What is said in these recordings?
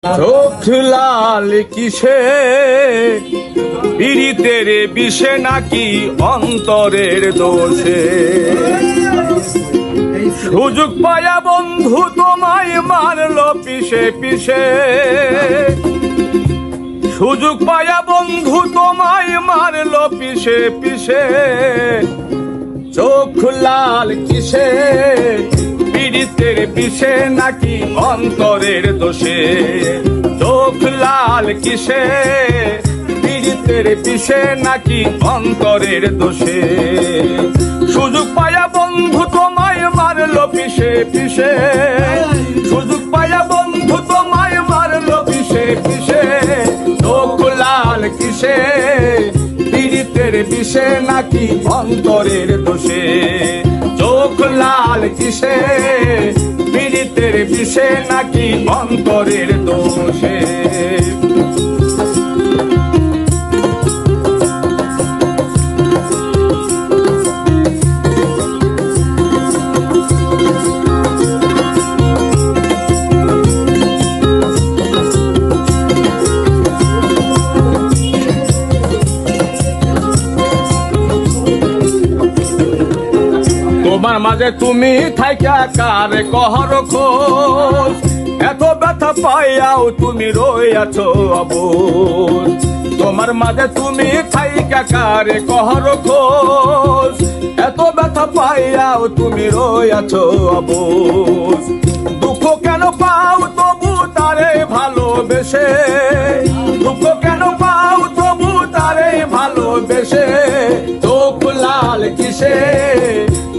চোখ লাল কিসে পীড়িতের বিষে নাকি অন্তরের দোষে সুযোগ পায়া বন্ধু তোমায় মারলো পিছে পিছে সুযোগ পায়া বন্ধু তোমায় মারলো পিছে পিছে চোখ লাল কিসে পীড়িতের বিষে নাকি অন্তরের দোষে চোখ লাল কিসে পীড়িতের বিষে নাকি অন্তরের দোষে সুযোগ পায়া বন্ধু তোমায় মারলো পিছে পিছে সুযোগ পায়া বন্ধু তোমায় মারলো পিছে পিছে চোখ লাল কিসে পীড়িতের বিষে নাকি অন্তরের দোষে চোখ লাল কিসে পীড়িতের বিষে নাকি অন্তরের দোষে তোমার মাঝে তুমি থাইকা কারে কহর খোঁজ এত ব্যথা পাইয়াও তুমি রইয়াছো অবুঝ তোমার মাঝে তুমি থাইকা কারে কহর খোঁজ এত ব্যথা পাইয়াও তুমি রইয়াছো অবুঝ দুঃখ কেন পাও তবু তারে ভালোবেসে দুঃখ কেন পাও তবু তারে ভালোবেসে চোখ লাল কিসে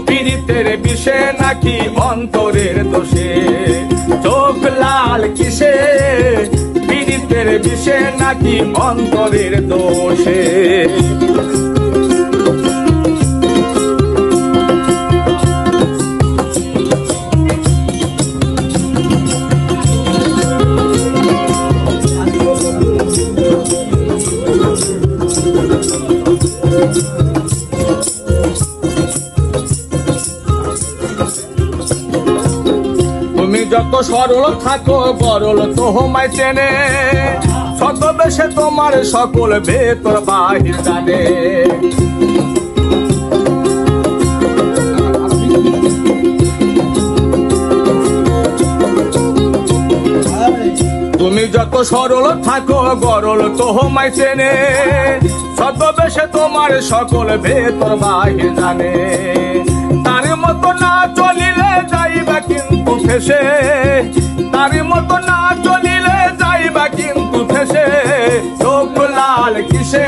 পীড়িতের বিষে নাকি অন্তরের দোষে চোখ লাল কিসে পীড়িতের বিষে নাকি অন্তরের দোষে তুমি যত সরল থাকো গরল তোমায় চেনে ছদ্মবেশে তোমার সকল ভেতর বাহির জানে তুমি যত সরল থাকো গরল তোমায় চেনে ছদ্মবেশে তোমার সকল ভেতর বাহির জানে তার মতো না চলিলে যাইবা কিন্তু ফেসে তার মতো না চলিলে যাইবা কিন্তু ফেসে চোখ লাল কিসে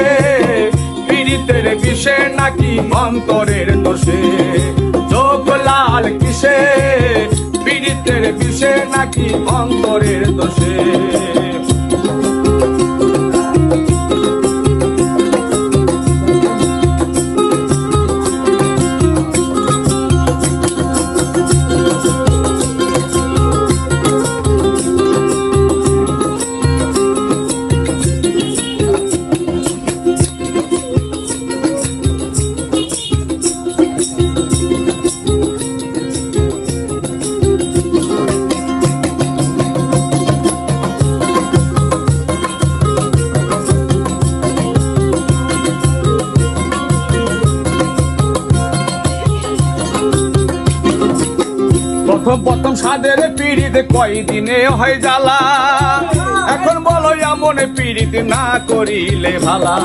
পীড়িতের বিষে নাকি অন্তরের দোষে চোখ লাল কিসে পীড়িতের বিষে নাকি অন্তরের দোষে প্রথম সাদের পীড়িত কয়দিনে হয় জ্বালা এখন বলো এমন পীড়িত না করিলে ভালা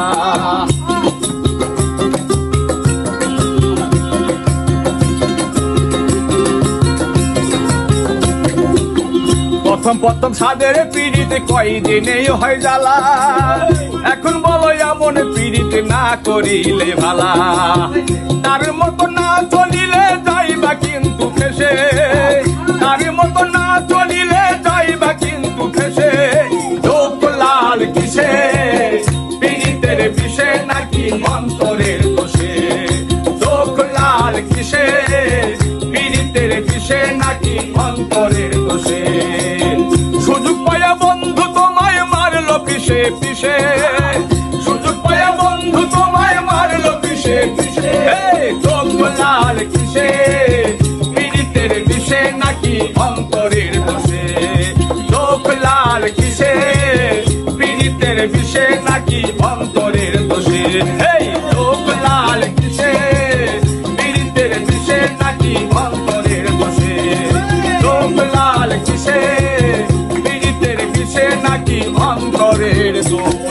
প্রথম সাদের পীড়িত কয়দিনে হয় জ্বালা এখন বলো এমন পীড়িত না করিলে ভালা তার মতো না চলিলে যাইবা কিন্তু ফেসে তার মতো না চলিলে যাইবা কিন্তু ফেসে চোখ লাল কিসে পীড়িতের বিষে নাকি অন্তরের দোষে চোখ লাল কিসে পীড়িতের বিষে নাকি অন্তরের দোষে সুযোগ পায়া বন্ধু তোমায় মারলো পিছে পিছে সুযোগ পায়া বন্ধু তোমায় মারলো পিছে পিছে চোখ লাল কিসে পীড়িতের বিষে নাকি অন্তরের দোষে চোখ লাল কিসে নাকি অন্তরের দোষে, এই চোখ লাল কিসে, পীড়িতের বিষে নাকি অন্তরের দোষে, চোখ লাল কিসে, পীড়িতের বিষে নাকি অন্তরের দোষে।